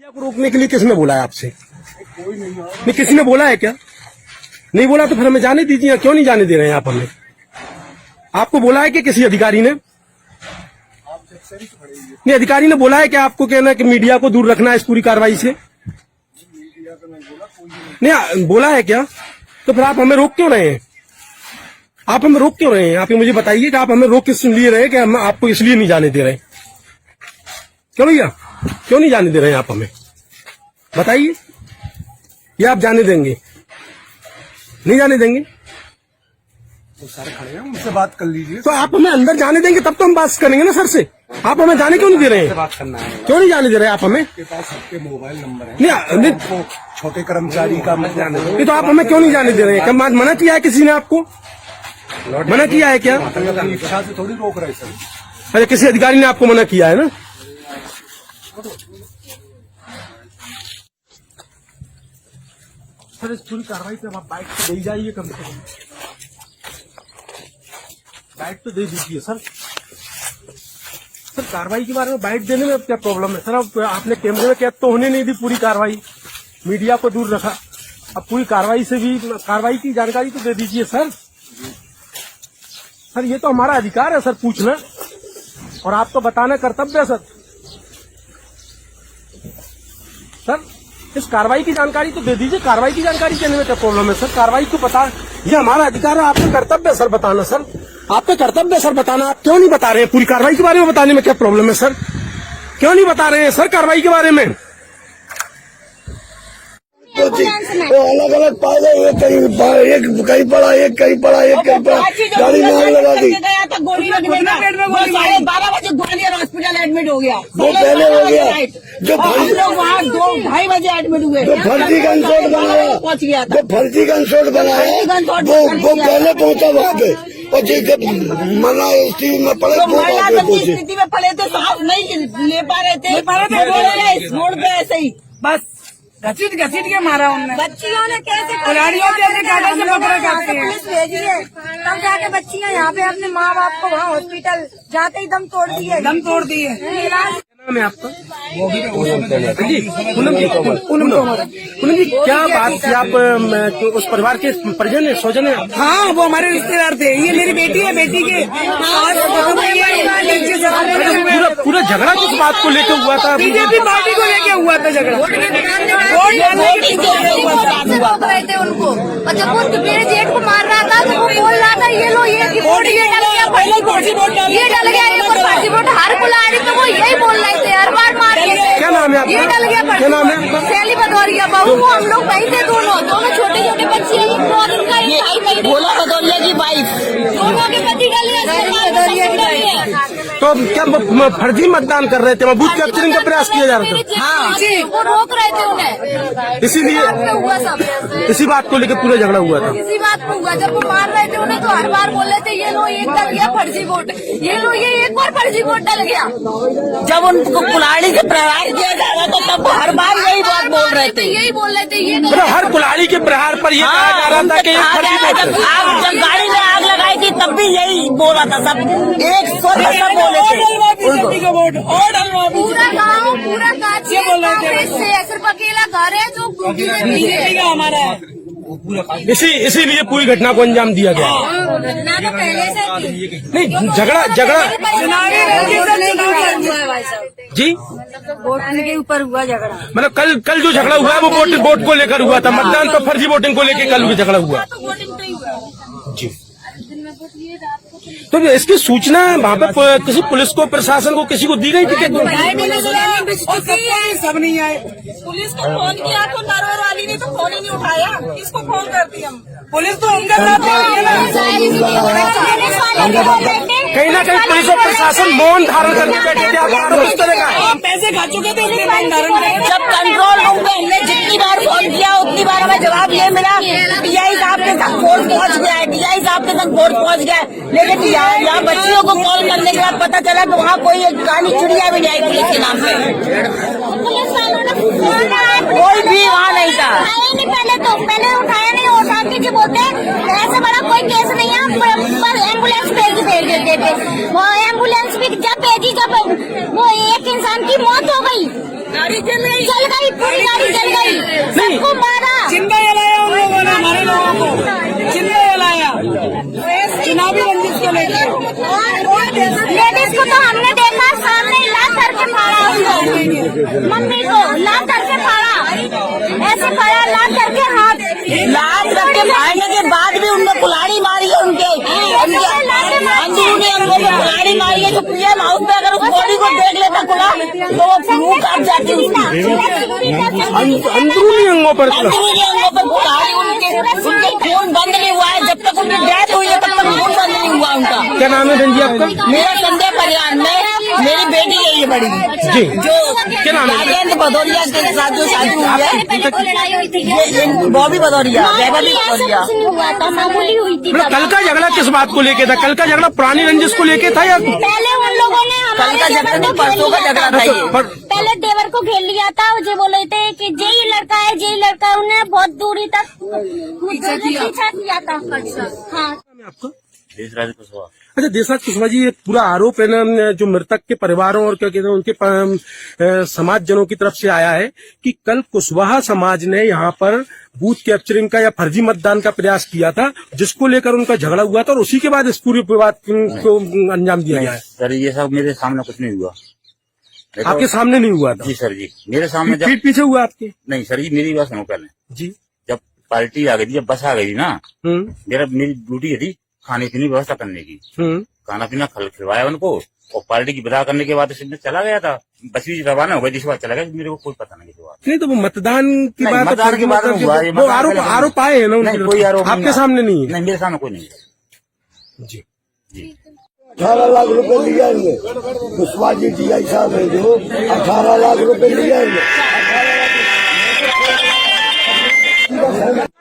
को रोकने के लिए किसने बोला है आपसे? नहीं, किसी ने बोला है क्या? नहीं बोला तो फिर हमें जाने दीजिए। क्यों नहीं जाने दे रहे हैं आप हमें? आपको बोला है कि किसी अधिकारी ने? नहीं, अधिकारी ने बोला है कि आपको कहना है कि मीडिया को दूर रखना है इस पूरी कार्रवाई से? नहीं बोला है क्या? तो फिर आप हमें रोक क्यों रहे हैं? आप हमें रोक क्यों रहे हैं? आप मुझे बताइए कि आप हमें रोक किस लिए रहे हैं? कि हम आपको इसलिए नहीं जाने दे रहे हैं? क्यों भैया, क्यों नहीं जाने दे रहे हैं आप हमें? बताइए। या आप जाने देंगे? नहीं जाने देंगे तो सर खड़े हैं, उनसे बात कर लीजिए। तो आप हमें अंदर जाने देंगे तब तो हम बात करेंगे ना सर से। आप हमें जाने क्यों नहीं दे रहे हैं? बात करना है। क्यों नहीं जाने दे रहे हैं आप हमें? आपके पास सबके मोबाइल नंबर है। नहीं, तो छोटे कर्मचारी का मत जाने दो। नहीं तो आप हमें क्यों नहीं जाने दे रहे हैं? क्या मना किया है किसी ने आपको? मना किया है क्या? अपनी इच्छा से थोड़ी रोक रहे सर। अरे किसी अधिकारी ने आपको मना किया है ना? सर इस पूरी कार्रवाई पे आप बाइट तो दे जाइए, कम से कम बाइट तो दे दीजिए सर। सर कार्रवाई के बारे में बाइट देने में क्या प्रॉब्लम है? सर अब आपने कैमरे में कैद तो होने नहीं दी पूरी कार्रवाई, मीडिया को दूर रखा। अब पूरी कार्रवाई से भी कार्रवाई की जानकारी तो दे दीजिए सर। सर ये तो हमारा अधिकार है सर पूछना, और आपको बताना कर्तव्य है सर। सर इस कार्रवाई की जानकारी तो दे दीजिए। कार्रवाई की जानकारी देने में क्या प्रॉब्लम है सर? कार्रवाई को बता, ये हमारा अधिकार है, आपका कर्तव्य है सर बताना। सर आपका कर्तव्य है सर बताना। आप क्यों नहीं बता रहे हैं? पूरी कार्रवाई के बारे में बताने में क्या प्रॉब्लम है सर? क्यों नहीं बता रहे हैं सर कार्रवाई के बारे में? वो अलग अलग पाए, एक कहीं पड़ा, एक कहीं पड़ा, एक कहीं पड़ा, गाड़ी में आग लगा दी। गोली लगने में 12 बजे ग्वालियर हॉस्पिटल एडमिट हो गया। वो पहले हो गया जो हम लोग वहाँ 2-2:30 बजे एडमिट हुए। जो फर्जी गन शॉट बनाया, पहुँच गया था। जो फर्जी गन शॉट बनाया वो पहले पहुंचा वहाँ पे, और जैसे मना स्थिति में पड़े वो आगे पहुंचे। स्थिति में पड़े थे, सांस नहीं ले पा रहे थे, रोड पे ऐसे ही बस घसीट के मारा उन्होंने। बच्चियों ने कैसे खिलाड़ियों के कागज से पकड़े जाते हैं। पुलिस भेजी है, तब जाके बच्चियां यहाँ पे अपने माँ बाप को वहाँ हॉस्पिटल जाते ही दम तोड़ दिए। इलाज है आपका जी पूनम जी, क्या बात थी? आप उस परिवार के परिजन है, स्वजन है? हाँ वो हमारे रिश्तेदार थे। ये मेरी बेटी है, बेटी के पूरा झगड़ा किस बात को लेकर हुआ था? बीजेपी पार्टी को लेके हुआ था झगड़ा। रोक रहे थे उनको, और जब वो मेरे जेठ को मार रहा था तो वो बोल रहा था ये लो ये वोट ये डल गया, ये डल गया, एक और पार्टी वोट हार बुलाड़ी, तो वो यही बोल रहे थे हर बार मार के। क्या नाम है आपका? ये डल गया, क्या नाम है? शैली भदौरिया। बहू को हम लोग वही थे, दोनों छोटे छोटे बच्चे, एक 9 दिन का, एक 2.5 महीने। भोला भदौरिया की वाइफ, दोनों के पति डले तो क्या फर्जी मतदान कर रहे थे? बूथ कैप्चरिंग का प्रयास किया जा रहा था? हाँ वो रोक रहे थे उन्हें, इसीलिए हुआ सब। इसी बात को लेकर पूरा झगड़ा हुआ था। इसी बात को हुआ, जब वो मार रहे थे उन्हें तो हर बार बोल रहे थे ये लो एक डल गया फर्जी वोट, ये लो ये एक और फर्जी वोट डल गया। जब उनको कुल्हाड़ी से प्रहार किया जा रहा था तब हर बार यही बात बोल रहे थे। यही बोल रहे थे ये मतलब हर कुल्हाड़ी के प्रहार पर ये कहा जा रहा था कि ये फर्जी वोट है। जब गाड़ी में आग लगाई थी तब भी यही बोला था सब, एक स्वर सब बोले थे। पूरा गाँव पूरा कांग्रेस से, सिर्फ अकेला घर है जो बीजेपी का हमारा है। इसीलिए पूरी घटना को अंजाम दिया गया। घटना तो पहले से थी। नहीं झगड़ा जी, वोट के ऊपर हुआ झगड़ा। मतलब कल जो झगड़ा हुआ है वो वोट को लेकर हुआ था। मतदान तो फर्जी वोटिंग को लेकर कल झगड़ा हुआ जी। तो इसकी सूचना वहाँ पे किसी पुलिस को, प्रशासन को, किसी को दी गई थी क्या? सब नहीं आए। पुलिस को फोन किया तो नरवर वाली ने तो फोन ही नहीं उठाया। किसको फोन करती हम? पुलिस तो उनके साथ कहीं ना कहीं पुलिस और प्रशासन मौन धारण करके बैठे थे। आप किस तरह का पैसे खा चुके थे इसलिए मौन धारण करें। जब कंट्रोल रूम में हमने जितनी बार फोन किया उतनी बार हमें जवाब ये मिला, DI साहब के संग फोर्स पहुँच गया है, DI साहब के संग फोर्स पहुँच गया है। लेकिन यहाँ बच्चियों को कॉल करने के बाद पता चला कि वहाँ कोई एक काली चिड़िया भी नहीं आई पुलिस के नाम पे। कोई भी वहाँ नहीं था। पहले उठाया नहीं, और शांति जी बोलते ऐसे बड़ा कोई केस नहीं है, पर एम्बुलेंस भेज देते। वो एम्बुलेंस भी जब भेजी, जब वो एक इंसान की मौत हो गई गाड़ी जल गई, पूरी गाड़ी जल गई, सबको मारा, जिंदा जलाया उन लोगों ने, हमारे लोगों को जिंदा जलाया चुनावी रंजिश को लेकर। लेडीज को तो हमने देखा सामने लात करके फाड़ा उसको, मम्मी को लात करके फाड़ा, ऐसे फाड़ा लात करके हाथ लात रख के फाड़ने के बाद भी उनने कुल्हाड़ी मारी है, उनके अंदरूनी अंगों में कुल्हाड़ी मारी है। जो पीएम हाउस में अगर उस बॉडी को देख लेता कुल्हा तो वो मुंह काट जाती उसकी। अंदरूनी अंगों पर अंदरूनी अंगों पर कुल्हाड़ी, उनके खून बंद नहीं हुआ है। जब तक उनकी डेथ हुई है तब तक खून बंद नहीं हुआ उनका। क्या नाम है बहन जी आपका? मेरा संजय परिवार में मेरी बेटी है ये बड़ी जी, जो क्या नाम है? राजेंद्र भदौरिया के साथ जो शादी हुई है, ये बॉबी भदौरिया, वैभवी भदौरिया। हुआ था, मामूली हुई थी। मतलब कल का झगड़ा किस बात को लेके था? कल का झगड़ा पुरानी रंजिश को लेके था या पहले उन लोगों ने कल का झगड़ा नहीं, परसों का झगड़ा था ये। पहले देवर को घेर लिया था, जो बोले थे कि जेई लड़का है, जेई लड़का है। उन्हें बहुत दूरी तक पीछा किया था। हाँ, आपका? देशराज कुशवाहा। अच्छा, देशराज कुशवाहा जी, ये पूरा आरोप है ना जो मृतक के परिवारों और क्या कहते हैं उनके समाज जनों की तरफ से आया है कि कल कुशवाहा समाज ने यहाँ पर बूथ कैप्चरिंग का या फर्जी मतदान का प्रयास किया था, जिसको लेकर उनका झगड़ा हुआ था और उसी के बाद इस पूरे विवाद को अंजाम दिया गया है। सर ये सब मेरे सामने कुछ नहीं हुआ। आपके सामने नहीं हुआ था? जी सर जी, मेरे सामने जब पीठ पीछे हुआ आपके? नहीं सर जी, मेरी बात सुनो पहले। जी, जब पार्टी आ गई थी, जब बस आ गई थी ना, मेरी ड्यूटी थी खाने पीने की व्यवस्था करने की। खाना पीना खिलवाया उनको और पार्टी की विदा करने के बाद इसमें चला गया था। बस भी रवाना हो गया, जिस बार चला गया मेरे को कोई पता नहीं किस बात। नहीं तो वो मतदान की नहीं, बात, मतदान की बात में हुआ, ये वो आरोप आए हैं ना नहीं, कोई आरोप आपके नहीं, सामने नहीं है? नहीं मेरे सामने कोई नहीं है। जी जी 18 लाख रुपए लिया इनने। कुशवाहा जी DI साहब है जो 18 लाख रुपए लिया इनने।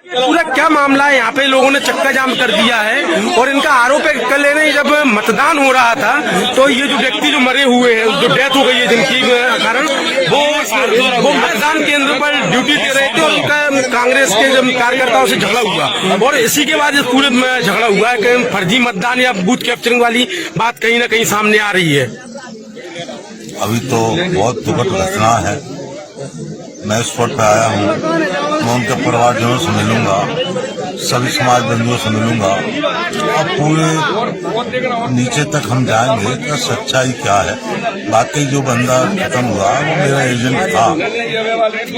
पूरा क्या मामला है? यहाँ पे लोगों ने चक्का जाम कर दिया है और इनका आरोप है कल नहीं जब मतदान हो रहा था तो ये जो व्यक्ति जो मरे हुए हैं, जो डेथ हो गई है जिनकी कारण, वो मतदान केंद्र पर ड्यूटी दे रहे थे और उनका कांग्रेस के जब कार्यकर्ताओं से झगड़ा हुआ और इसी के बाद इस पूरे झगड़ा हुआ है कि फर्जी मतदान या बूथ कैप्चरिंग वाली बात कहीं ना कहीं सामने आ रही है। अभी तो बहुत दुखद घटना है। मैं स्पॉट पे आया हूँ, मैं उनके परिवारजनों से मिलूंगा, सभी समाज बंधुओं से मिलूंगा और पूरे नीचे तक हम जाएंगे कि सच्चाई क्या है। बाकी जो बंदा खत्म हुआ वो मेरा एजेंट था,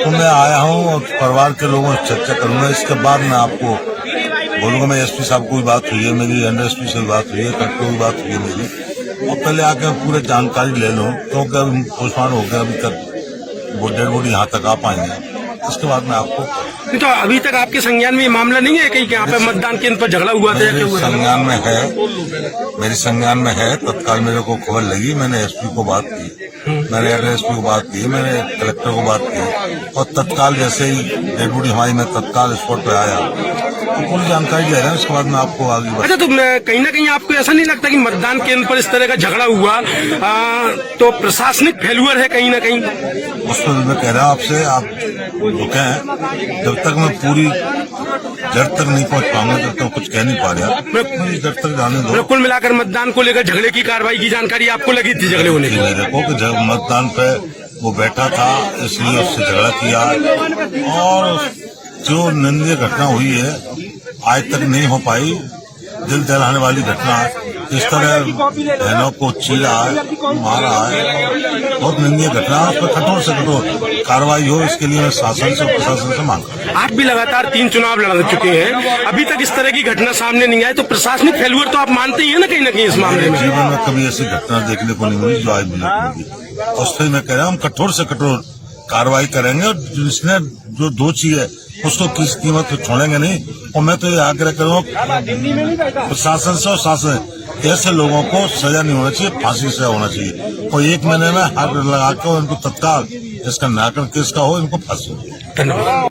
तो मैं आया हूँ और परिवार के लोगों से चर्चा करूंगा। इसके बाद मैं आपको बोलूंगा। मैं SP साहब को भी बात हुई है मेरी, SP से भी बात हुई है, कलेक्टर को भी बात हुई है मेरी, और पहले आके पूरे जानकारी ले लूँ क्योंकि अभी पोस्टमार्टम हो गया, अभी तक वो डेड बॉडी यहाँ तक आ पाएंगे, उसके बाद में आपको। तो अभी तक आपके संज्ञान में ये मामला नहीं है कहीं यहाँ पे मतदान केंद्र पर झगड़ा हुआ था या क्या हुआ था? संज्ञान में है, मेरे संज्ञान में है। तत्काल मेरे को खबर लगी, मैंने SP को बात की, मैंने SP को बात की, मैंने कलेक्टर को बात की और तत्काल जैसे ही डेड बॉडी हमारी, मैं तत्काल स्पॉट पे आया तो पूरी जानकारी दे रहा है। उसके बाद में आपको आगे अच्छा, तो कहीं ना कहीं आपको ऐसा नहीं लगता कि मतदान केंद्र पर इस तरह का झगड़ा हुआ तो प्रशासनिक फेल्यूअर है कहीं ना कहीं? उस पर मैं कह रहा हूँ आपसे, आप रुके, जब तक मैं पूरी जड़ तक नहीं पहुंच पाऊंगा तब तक कुछ कह नहीं पा रहा। मुझे जड़ तक जाने दो। कुल मिलाकर मतदान को लेकर झगड़े की कार्रवाई की जानकारी आपको लगी थी झगड़े होने की? मेरे को कि जब मतदान पे वो बैठा था इसलिए उससे झगड़ा किया और जो निंदनीय घटना हुई है आज तक नहीं हो पाई, दिल दहलाने वाली घटना है। इस तरह बहनों को चीरा है, मारा है, बहुत निंदनीय घटना। उस पर कठोर से कठोर कार्रवाई हो, इसके लिए मैं शासन से प्रशासन से मांग रहा हूं। आप भी लगातार 3 चुनाव लड़ चुके हैं, अभी तक इस तरह की घटना सामने नहीं आई, तो प्रशासनिक फेल्यूअर तो आप मानते ही है ना कहीं ना कहीं इस मामले में? जीवन में कभी ऐसी घटना देखने को नहीं मिली जो आज मिली। और उससे मैं कह रहा हूँ हम कठोर से कठोर कार्रवाई करेंगे और जिसने जो दोषी है उसको किस कीमत पे छोड़ेंगे नहीं। और मैं तो ये आग्रह करूँगा प्रशासन से और शासन ऐसे लोगों को सजा नहीं होना चाहिए, फांसी से होना चाहिए और 1 महीने में हाथ लगाकर उनको तत्काल इसका निराकरण केस का हो, इनको फांसी हो। धन्यवाद।